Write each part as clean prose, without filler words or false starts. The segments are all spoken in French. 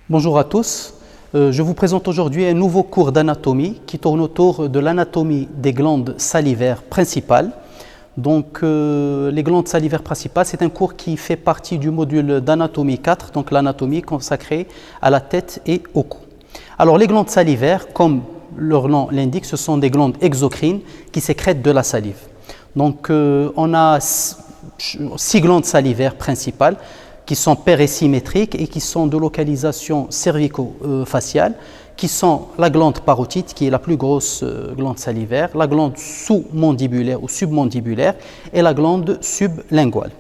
Bonjour à tous, je vous présente aujourd'hui un nouveau cours d'anatomie qui tourne autour de l'anatomie des glandes salivaires principales. Donc les glandes salivaires principales, c'est un cours qui fait partie du module d'anatomie 4, donc l'anatomie consacrée à la tête et au cou. Alors les glandes salivaires, comme leur nom l'indique, ce sont des glandes exocrines qui sécrètent de la salive. Donc on a 6 glandes salivaires principales qui sont périsymétriques et qui sont de localisation cervico-faciale, qui sont la glande parotide, qui est la plus grosse glande salivaire, la glande sous-mandibulaire ou submandibulaire et la glande sublinguale.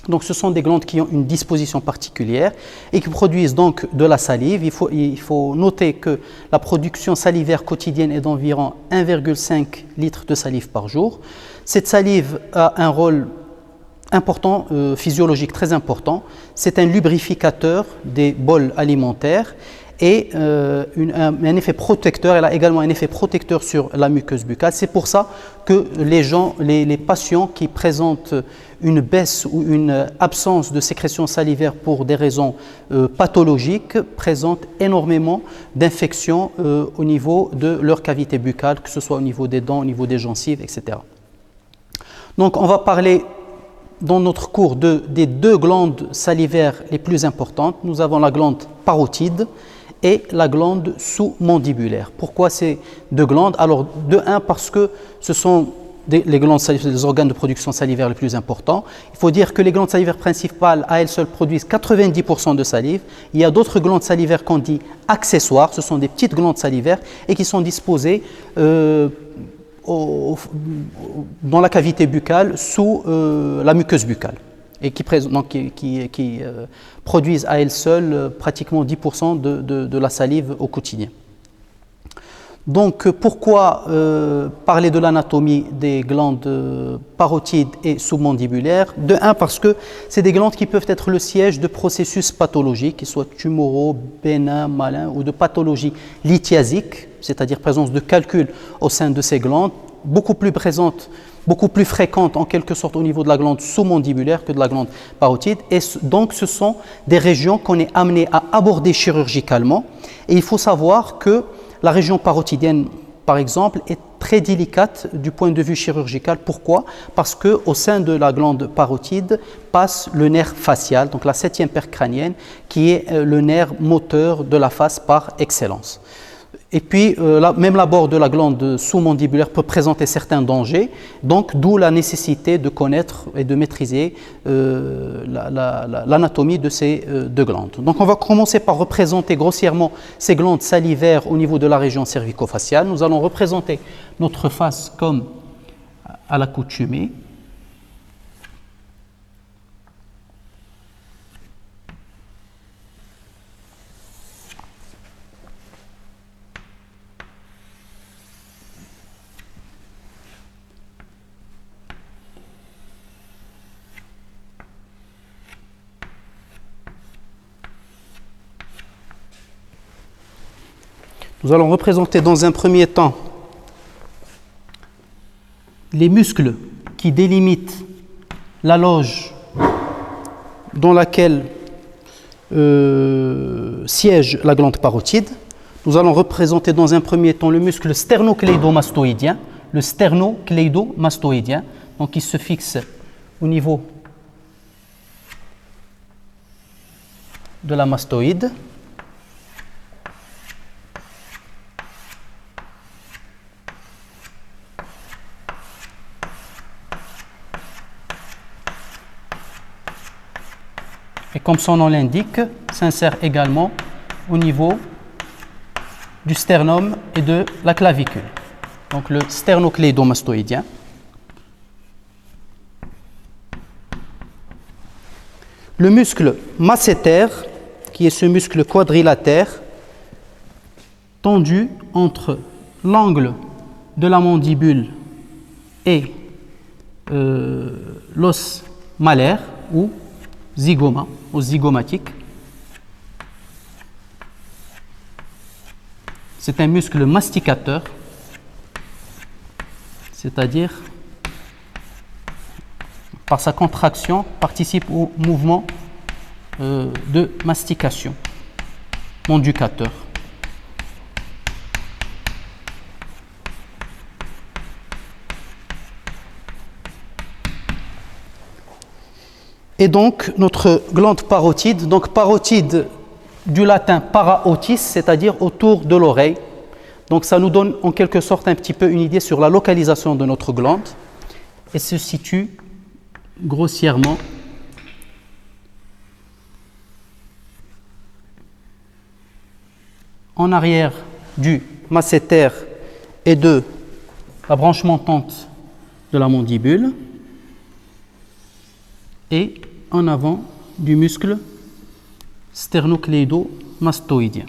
Donc ce sont des glandes qui ont une disposition particulière et qui produisent donc de la salive. Il faut noter que la production salivaire quotidienne est d'environ 1,5 litre de salive par jour. Cette salive a un rôle important, physiologique très important. C'est un lubrificateur des bols alimentaires et un effet protecteur. Elle a également un effet protecteur sur la muqueuse buccale. C'est pour ça que les patients qui présentent une baisse ou une absence de sécrétion salivaire pour des raisons pathologiques présentent énormément d'infections au niveau de leur cavité buccale, que ce soit au niveau des dents, au niveau des gencives, etc. Donc on va parler dans notre cours des deux glandes salivaires les plus importantes. Nous avons la glande parotide et la glande sous-mandibulaire. Pourquoi ces deux glandes? Alors, de un, parce que ce sont les glandes salivaires, les organes de production salivaire les plus importants. Il faut dire que les glandes salivaires principales, à elles seules, produisent 90% de salive. Il y a d'autres glandes salivaires qu'on dit accessoires. Ce sont des petites glandes salivaires et qui sont disposées dans la cavité buccale sous la muqueuse buccale et qui produisent à elles seules pratiquement 10% de la salive au quotidien. Donc pourquoi parler de l'anatomie des glandes parotides et submandibulaires? De un, parce que c'est des glandes qui peuvent être le siège de processus pathologiques, qu'ils soient tumoraux, bénins, malins ou de pathologies lithiasiques, c'est-à-dire présence de calculs au sein de ces glandes, beaucoup plus présentes, beaucoup plus fréquentes en quelque sorte au niveau de la glande sous-mandibulaire que de la glande parotide. Et donc ce sont des régions qu'on est amené à aborder chirurgicalement. Et il faut savoir que la région parotidienne, par exemple, est très délicate du point de vue chirurgical. Pourquoi? Parce qu'au sein de la glande parotide passe le nerf facial, donc la 7e paire crânienne, qui est le nerf moteur de la face par excellence. Et puis, même l'abord de la glande sous-mandibulaire peut présenter certains dangers, donc d'où la nécessité de connaître et de maîtriser l'anatomie de ces deux glandes. Donc, on va commencer par représenter grossièrement ces glandes salivaires au niveau de la région cervico-faciale. Nous allons représenter notre face comme à l'accoutumée. Nous allons représenter dans un premier temps les muscles qui délimitent la loge dans laquelle siège la glande parotide. Nous allons représenter dans un premier temps le muscle sternocleidomastoïdien, donc qui se fixe au niveau de la mastoïde. Et comme son nom l'indique, s'insère également au niveau du sternum et de la clavicule. Donc le sternocleidomastoïdien. Le muscle masséter, qui est ce muscle quadrilatère, tendu entre l'angle de la mandibule et l'os malaire ou zygoma, ou zygomatique. C'est un muscle masticateur, c'est-à-dire par sa contraction, participe au mouvement de mastication. mon Ducateur. Et donc, notre glande parotide, donc parotide du latin paraotis, c'est-à-dire autour de l'oreille. Donc, ça nous donne en quelque sorte un petit peu une idée sur la localisation de notre glande et se situe grossièrement en arrière du masséter et de la branche montante de la mandibule et en avant du muscle sternocléido-mastoïdien.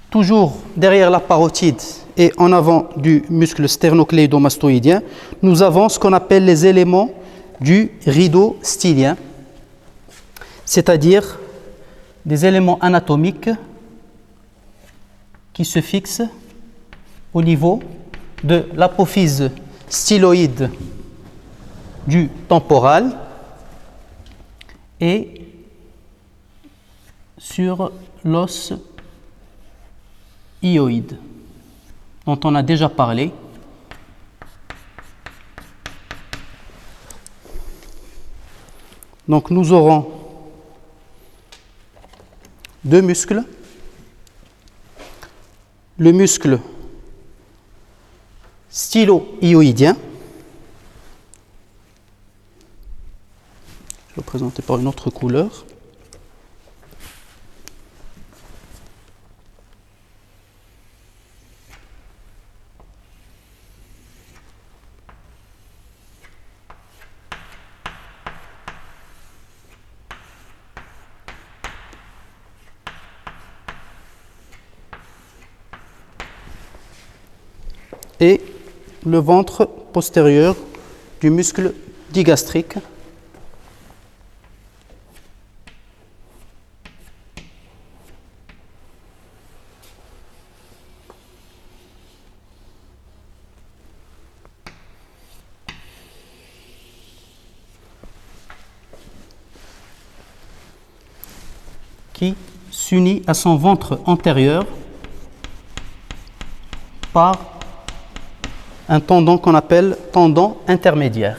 Toujours derrière la parotide et en avant du muscle sternocléido-mastoïdien, nous avons ce qu'on appelle les éléments du rideau stylien, c'est-à-dire des éléments anatomiques qui se fixent au niveau de l'apophyse styloïde du temporal et sur l'os hyoïde dont on a déjà parlé. Donc nous aurons deux muscles, le muscle stylo-hyoïdien, je vais le présenter par une autre couleur, et le ventre postérieur du muscle digastrique. Qui s'unit à son ventre antérieur par un tendon qu'on appelle tendon intermédiaire.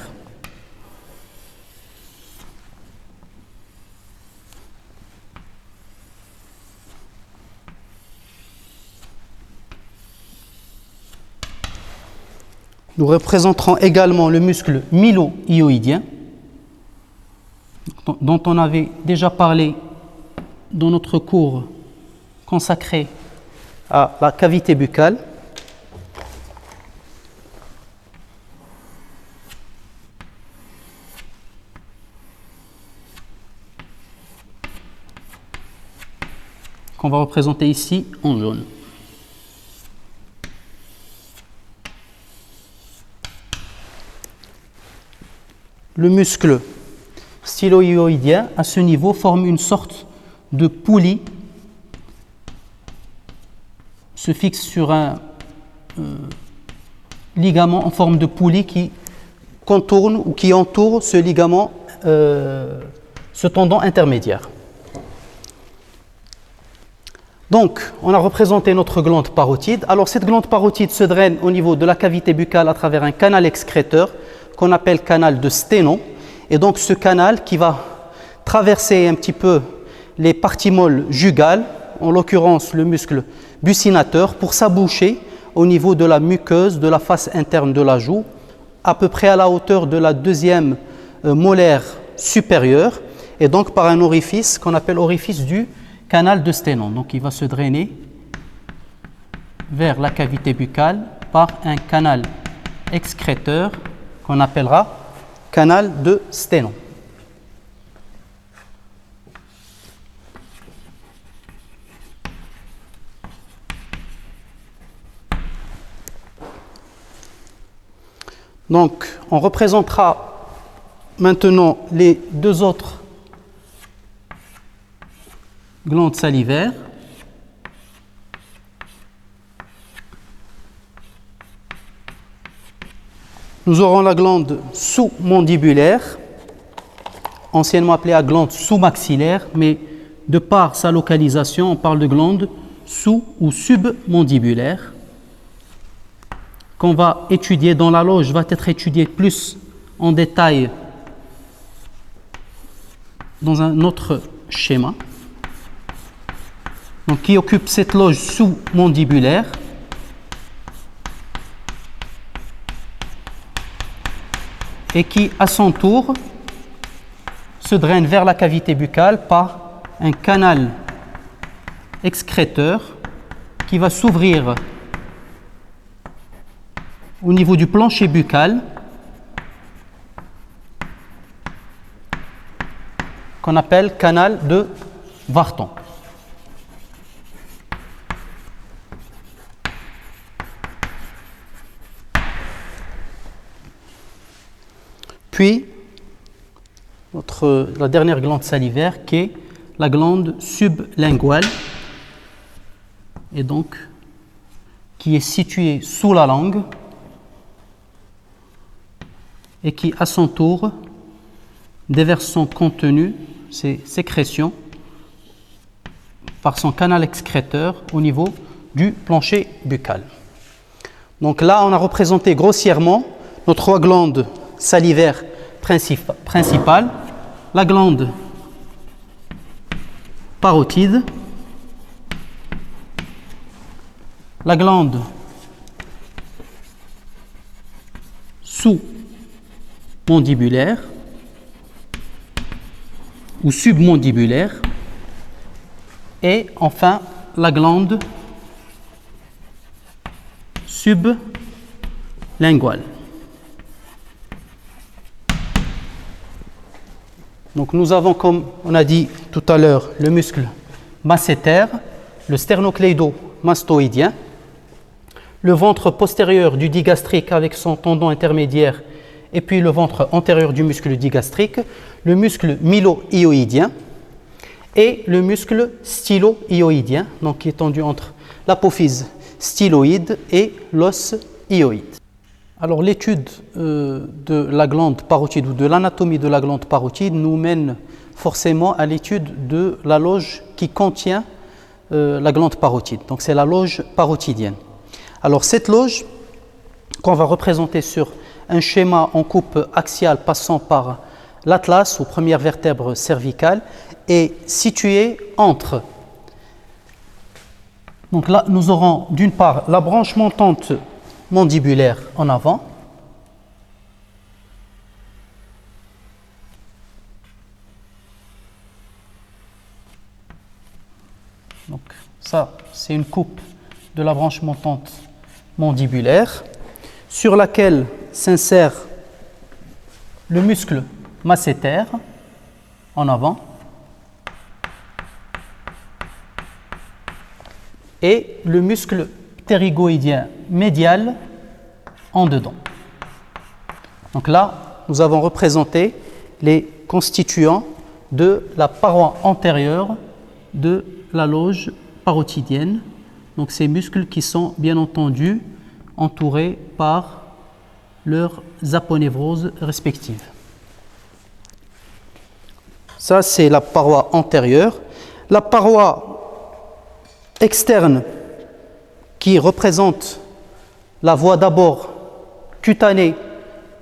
Nous représenterons également le muscle mylo-hyoïdien, dont on avait déjà parlé dans notre cours consacré à la cavité buccale. Qu'on va représenter ici en jaune. Le muscle stylo-hyoïdien, à ce niveau, forme une sorte de poulie, se fixe sur un ligament en forme de poulie qui contourne ou qui entoure ce ligament, ce tendon intermédiaire. Donc, on a représenté notre glande parotide. Alors, cette glande parotide se draine au niveau de la cavité buccale à travers un canal excréteur qu'on appelle canal de Sténon. Et donc, ce canal qui va traverser un petit peu les parties molles jugales, en l'occurrence le muscle buccinateur, pour s'aboucher au niveau de la muqueuse de la face interne de la joue, à peu près à la hauteur de la deuxième molaire supérieure, et donc par un orifice qu'on appelle orifice du canal de Sténon. Donc il va se drainer vers la cavité buccale par un canal excréteur qu'on appellera canal de Sténon. Donc on représentera maintenant les deux autres glandes salivaires. Nous aurons la glande sous-mandibulaire, anciennement appelée la glande sous-maxillaire, mais de par sa localisation, on parle de glande sous- ou submandibulaire, qu'on va étudier dans la loge, va être étudiée plus en détail dans un autre schéma. Donc, qui occupe cette loge sous-mandibulaire. Et qui, à son tour, se draine vers la cavité buccale par un canal excréteur qui va s'ouvrir au niveau du plancher buccal, qu'on appelle canal de Wharton. Puis, la dernière glande salivaire qui est la glande sublinguale, et donc qui est située sous la langue et qui, à son tour, déverse son contenu, ses sécrétions, par son canal excréteur au niveau du plancher buccal. Donc là, on a représenté grossièrement nos trois glandes salivaires principales, la glande parotide, la glande sous-mandibulaire ou submandibulaire et enfin la glande sublinguale. Donc nous avons, comme on a dit tout à l'heure, le muscle masséter, le sternocleidomastoïdien, le ventre postérieur du digastrique avec son tendon intermédiaire et puis le ventre antérieur du muscle digastrique, le muscle mylohyoïdien et le muscle stylohyoïdien, donc qui est tendu entre l'apophyse styloïde et l'os hyoïde. Alors l'étude de la glande parotide ou de l'anatomie de la glande parotide nous mène forcément à l'étude de la loge qui contient la glande parotide. Donc c'est la loge parotidienne. Alors cette loge qu'on va représenter sur un schéma en coupe axiale passant par l'atlas ou première vertèbre cervicale est située entre. Donc là nous aurons d'une part la branche montante mandibulaire en avant, donc ça c'est une coupe de la branche montante mandibulaire sur laquelle s'insère le muscle masséter en avant et le muscle ptérygoïdien médial en dedans. Donc là, nous avons représenté les constituants de la paroi antérieure de la loge parotidienne. Donc ces muscles qui sont bien entendu entourés par leurs aponevroses respectives. Ça, c'est la paroi antérieure. La paroi externe qui représente la voie d'abord cutanée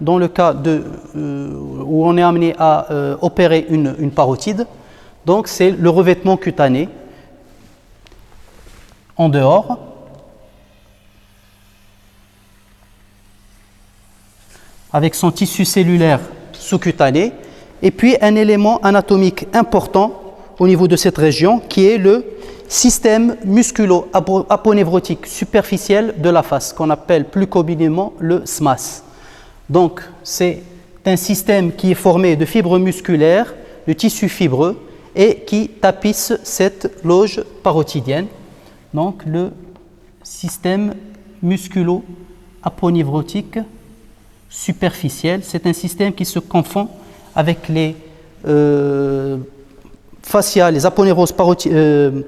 dans le cas où on est amené à opérer une parotide. Donc c'est le revêtement cutané en dehors. Avec son tissu cellulaire sous-cutané, et puis un élément anatomique important au niveau de cette région qui est le système musculo-aponevrotique superficiel de la face, qu'on appelle plus communément le SMAS. Donc, c'est un système qui est formé de fibres musculaires, de tissus fibreux, et qui tapisse cette loge parotidienne. Donc, le système musculo-aponevrotique superficiel, c'est un système qui se confond avec les fascia, les aponevroses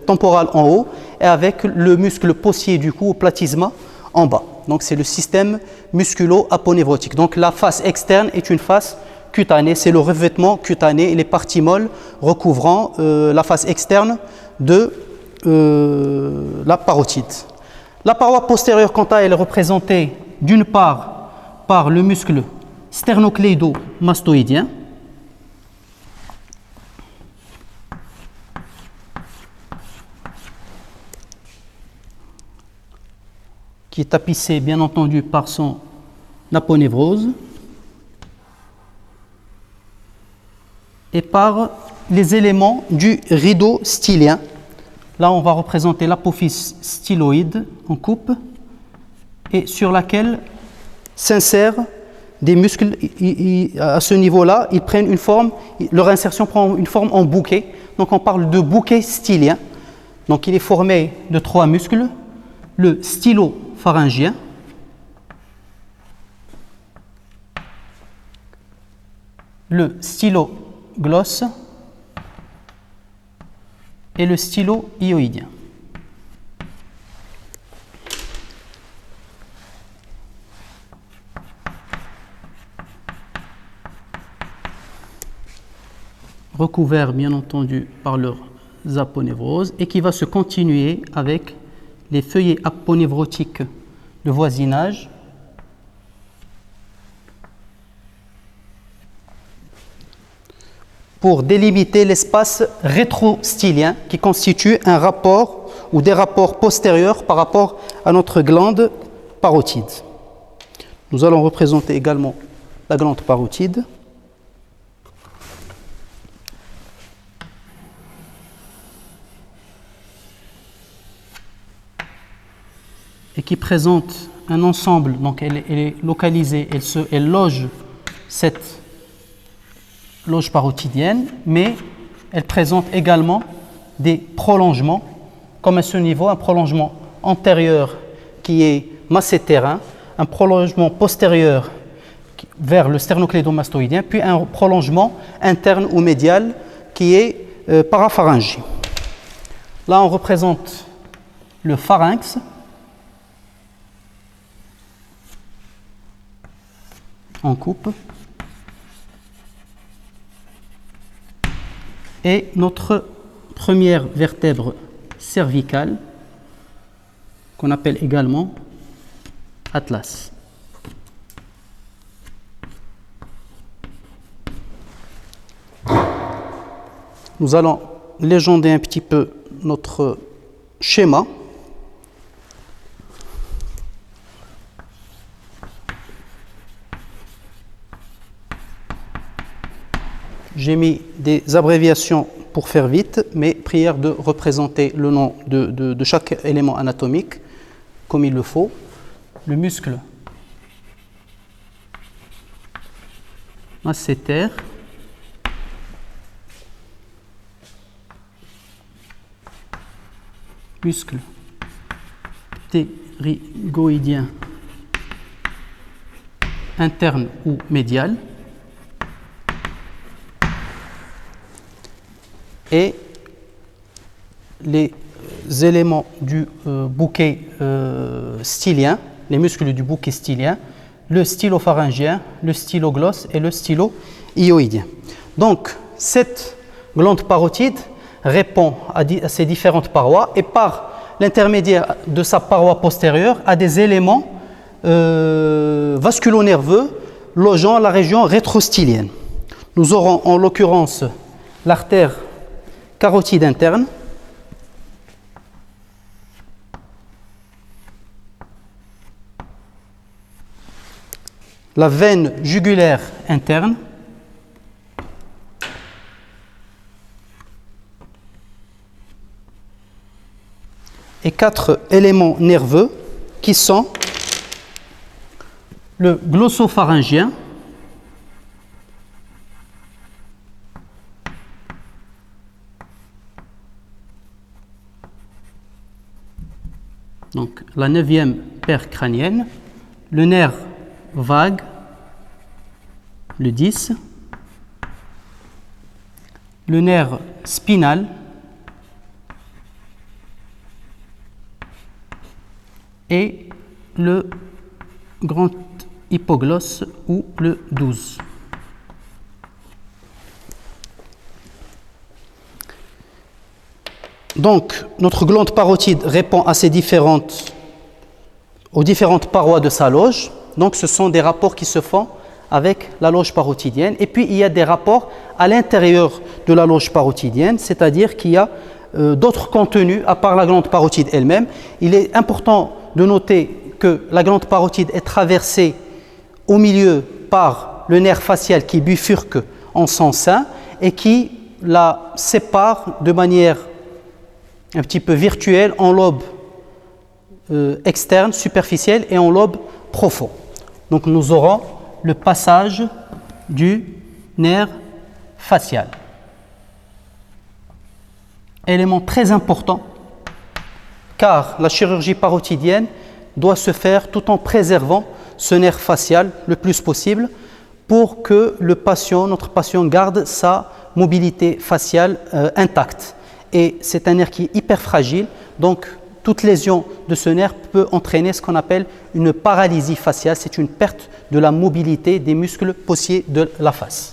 temporales en haut et avec le muscle possier du cou au platysma en bas. Donc c'est le système musculo-aponévrotique. Donc la face externe est une face cutanée, c'est le revêtement cutané et les parties molles recouvrant la face externe de la parotide. La paroi postérieure, quant à elle, est représentée d'une part par le muscle sternocléido-mastoïdien, qui est tapissé bien entendu par son aponévrose et par les éléments du rideau stylien. Là, on va représenter l'apophyse styloïde en coupe et sur laquelle s'insèrent des muscles. À ce niveau-là, ils prennent une forme, leur insertion prend une forme en bouquet. Donc, on parle de bouquet stylien. Donc, il est formé de 3 muscles. Le stylo-pharyngien, le stylo-glosse et le stylo-hyoïdien. Recouverts bien entendu par leurs aponévroses et qui va se continuer avec les feuillets aponévrotiques de voisinage pour délimiter l'espace rétrostylien qui constitue un rapport ou des rapports postérieurs par rapport à notre glande parotide. Nous allons représenter également la glande parotide. Et qui présente un ensemble, donc elle est localisée, elle loge cette loge parotidienne, mais elle présente également des prolongements, comme à ce niveau, un prolongement antérieur qui est massétérin, un prolongement postérieur vers le sternocléidomastoïdien, puis un prolongement interne ou médial qui est parapharyngé. Là, on représente le pharynx, en coupe, et notre première vertèbre cervicale qu'on appelle également atlas. Nous allons légender un petit peu notre schéma. J'ai mis des abréviations pour faire vite, mais prière de représenter le nom de chaque élément anatomique comme il le faut. Le muscle masséter, muscle ptérygoïdien interne ou médial, et les éléments du bouquet stylien, les muscles du bouquet stylien, le stylopharyngien, le styloglosse et le stylohyoïdien. Donc, cette glande parotide répond à ces différentes parois et par l'intermédiaire de sa paroi postérieure à des éléments vasculo-nerveux logeant la région rétrostylienne. Nous aurons en l'occurrence l'artère carotide interne, la veine jugulaire interne, et 4 éléments nerveux qui sont le glossopharyngien, donc la 9e paire crânienne, le nerf vague, le 10, le nerf spinal, et le grand hypoglosse ou le 12. Donc, notre glande parotide répond à aux différentes parois de sa loge. Donc, ce sont des rapports qui se font avec la loge parotidienne. Et puis, il y a des rapports à l'intérieur de la loge parotidienne, c'est-à-dire qu'il y a d'autres contenus à part la glande parotide elle-même. Il est important de noter que la glande parotide est traversée au milieu par le nerf facial qui bifurque en son sein et qui la sépare de manière un petit peu virtuelle en lobe externe, superficiel et en lobe profond. Donc nous aurons le passage du nerf facial. Élément très important car la chirurgie parotidienne doit se faire tout en préservant ce nerf facial le plus possible pour que notre patient garde sa mobilité faciale intacte. Et c'est un nerf qui est hyper fragile, donc toute lésion de ce nerf peut entraîner ce qu'on appelle une paralysie faciale, c'est une perte de la mobilité des muscles possiers de la face.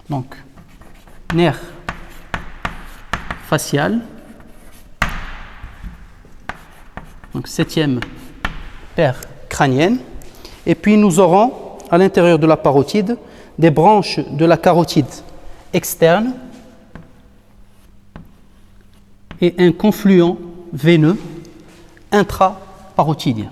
Donc, nerf facial, donc 7e paire crânienne, et puis nous aurons à l'intérieur de la parotide des branches de la carotide externe et un confluent veineux intraparotidien.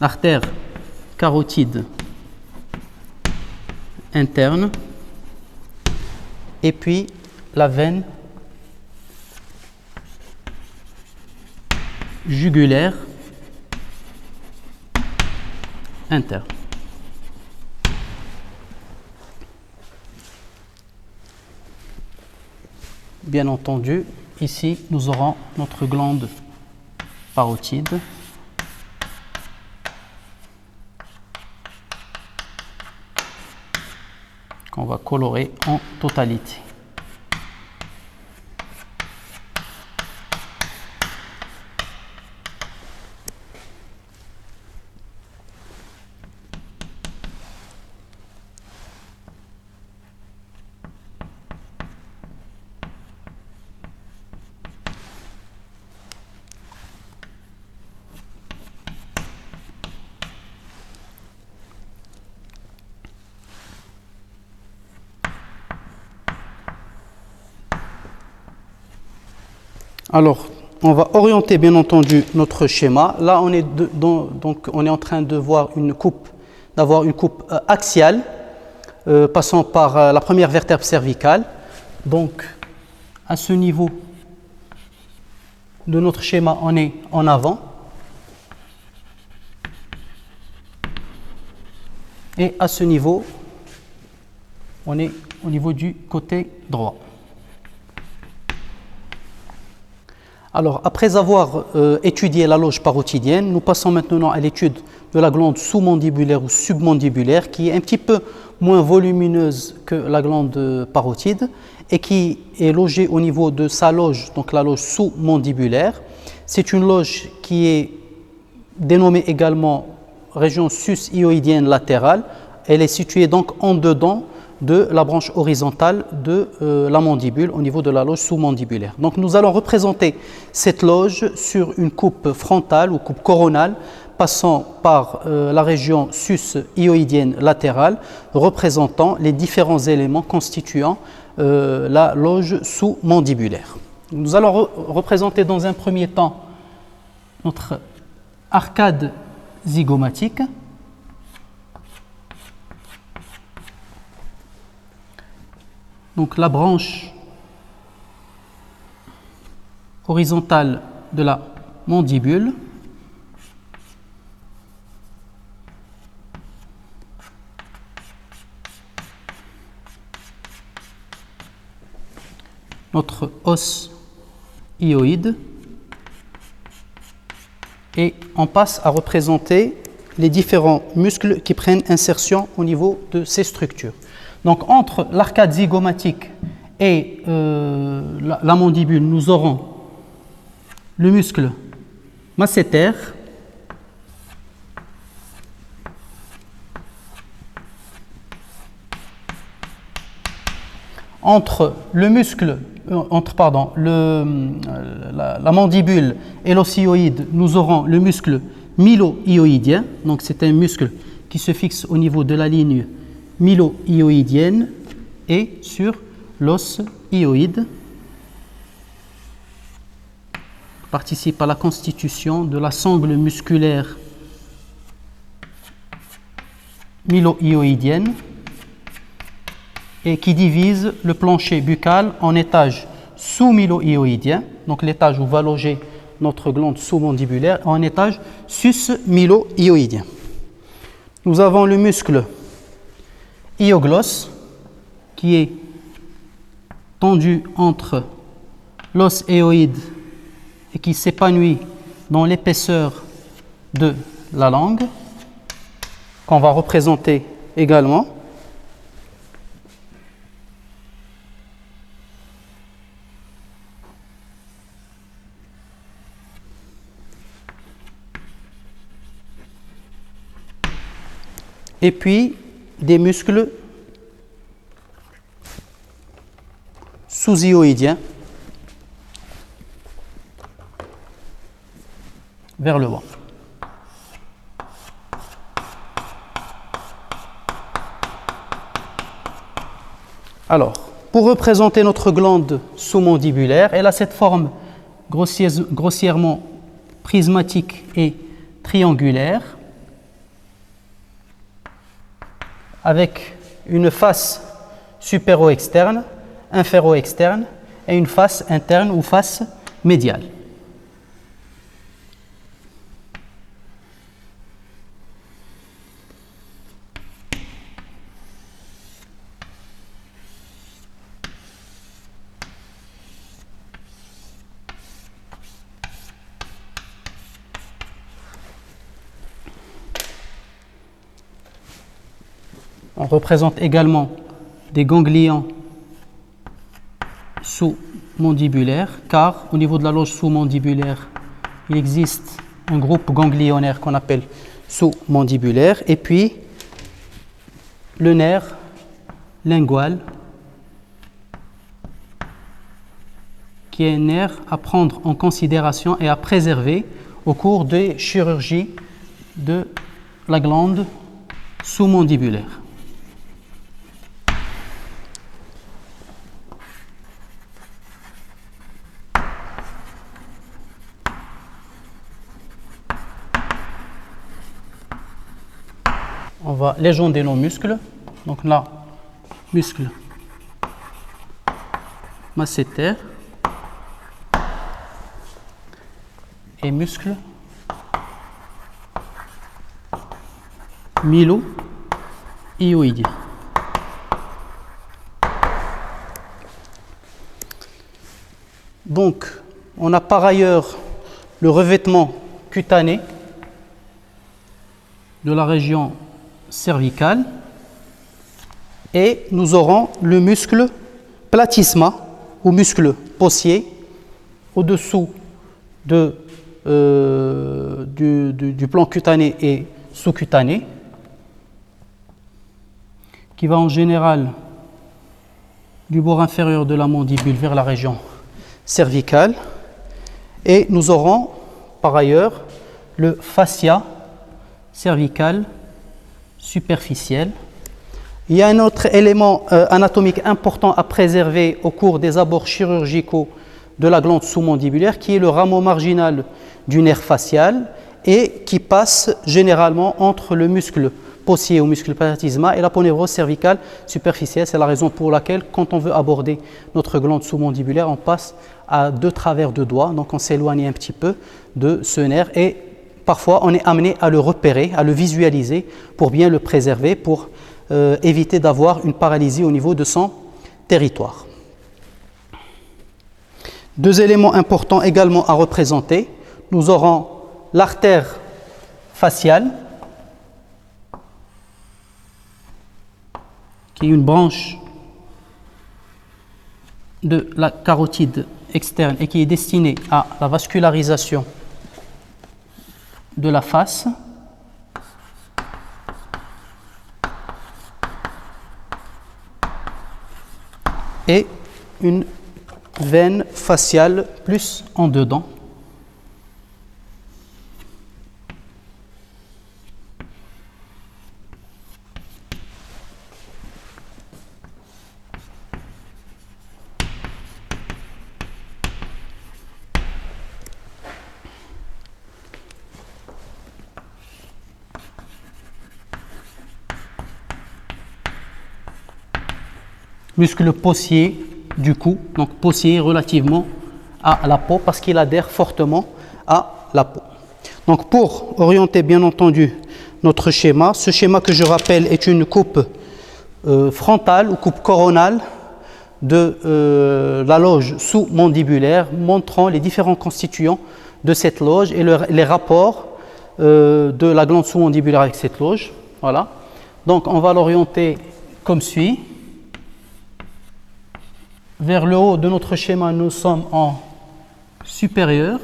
Artère carotide interne et puis la veine jugulaire interne. Bien entendu, ici nous aurons notre glande parotide qu'on va colorer en totalité. Alors, on va orienter bien entendu notre schéma. Là, on est en train de voir d'avoir une coupe axiale, passant par la première vertèbre cervicale. Donc, à ce niveau de notre schéma, on est en avant. Et à ce niveau, on est au niveau du côté droit. Alors, après avoir étudié la loge parotidienne, nous passons maintenant à l'étude de la glande sous-mandibulaire ou submandibulaire, qui est un petit peu moins volumineuse que la glande parotide et qui est logée au niveau de sa loge, donc la loge sous-mandibulaire. C'est une loge qui est dénommée également région sus-hyoïdienne latérale. Elle est située donc en dedans de la branche horizontale de la mandibule au niveau de la loge sous-mandibulaire. Donc nous allons représenter cette loge sur une coupe frontale ou coupe coronale passant par la région sus-hyoïdienne latérale représentant les différents éléments constituant la loge sous-mandibulaire. Nous allons représenter dans un premier temps notre arcade zygomatique. Donc la branche horizontale de la mandibule. Notre os hyoïde. Et on passe à représenter les différents muscles qui prennent insertion au niveau de ces structures. Donc entre l'arcade zygomatique et la mandibule, nous aurons le muscle masséter, entre la mandibule et l'ossioïde, nous aurons le muscle mylo-hyoïdien. Donc c'est un muscle qui se fixe au niveau de la ligne mylo-hyoïdienne et sur l'os hyoïde, participe à la constitution de la sangle musculaire mylo-hyoïdienne et qui divise le plancher buccal en étages sous-mylo-hyoïdiens, donc l'étage où va loger notre glande sous-mandibulaire, en étage sus-mylo-hyoïdien. Nous avons le muscle hyoglosse qui est tendu entre l'os hyoïde et qui s'épanouit dans l'épaisseur de la langue, qu'on va représenter également. Et puis des muscles sous-hyoïdiens vers le bas. Alors, pour représenter notre glande sous-mandibulaire, elle a cette forme grossièrement prismatique et triangulaire, avec une face supéro-externe, inféro-externe et une face interne ou face médiale. On représente également des ganglions sous-mandibulaires, car au niveau de la loge sous-mandibulaire, il existe un groupe ganglionnaire qu'on appelle sous-mandibulaire, et puis le nerf lingual, qui est un nerf à prendre en considération et à préserver au cours des chirurgies de la glande sous-mandibulaire. On va légender nos muscles. Donc là, muscle masséter et muscle mylo-hyoïdien. Donc, on a par ailleurs le revêtement cutané de la région cervicale et nous aurons le muscle platysma ou muscle possier au-dessous du plan cutané et sous-cutané, qui va en général du bord inférieur de la mandibule vers la région cervicale, et nous aurons par ailleurs le fascia cervical superficiel. Il y a un autre élément anatomique important à préserver au cours des abords chirurgicaux de la glande sous-mandibulaire, qui est le rameau marginal du nerf facial et qui passe généralement entre le muscle possier ou muscle platysma et l'aponévrose cervicale superficielle. C'est la raison pour laquelle, quand on veut aborder notre glande sous-mandibulaire, on passe à 2 travers de doigts, donc on s'éloigne un petit peu de ce nerf et parfois on est amené à le repérer, à le visualiser pour bien le préserver, pour éviter d'avoir une paralysie au niveau de son territoire. 2 éléments importants également à représenter. Nous aurons l'artère faciale qui est une branche de la carotide externe et qui est destinée à la vascularisation de la face. Et une veine faciale plus en dedans. Muscle possier du cou, donc possier relativement à la peau parce qu'il adhère fortement à la peau. Donc pour orienter bien entendu notre schéma, ce schéma que je rappelle est une coupe frontale ou coupe coronale de la loge sous-mandibulaire, montrant les différents constituants de cette loge et les rapports de la glande sous-mandibulaire avec cette loge. Voilà. Donc on va l'orienter comme suit. Vers le haut de notre schéma, nous sommes en supérieur.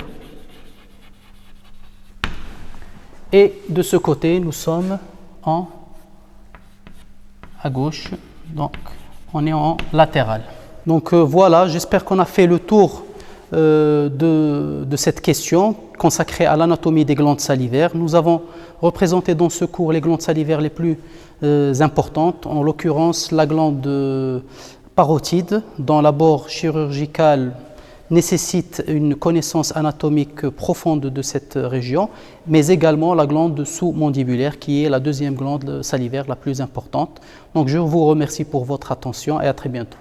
Et de ce côté, nous sommes à gauche. Donc, on est en latéral. Donc voilà, j'espère qu'on a fait le tour de cette question consacrée à l'anatomie des glandes salivaires. Nous avons représenté dans ce cours les glandes salivaires les plus importantes, en l'occurrence la glande parotide, dont l'abord chirurgical nécessite une connaissance anatomique profonde de cette région, mais également la glande sous-mandibulaire qui est la deuxième glande salivaire la plus importante. Donc je vous remercie pour votre attention et à très bientôt.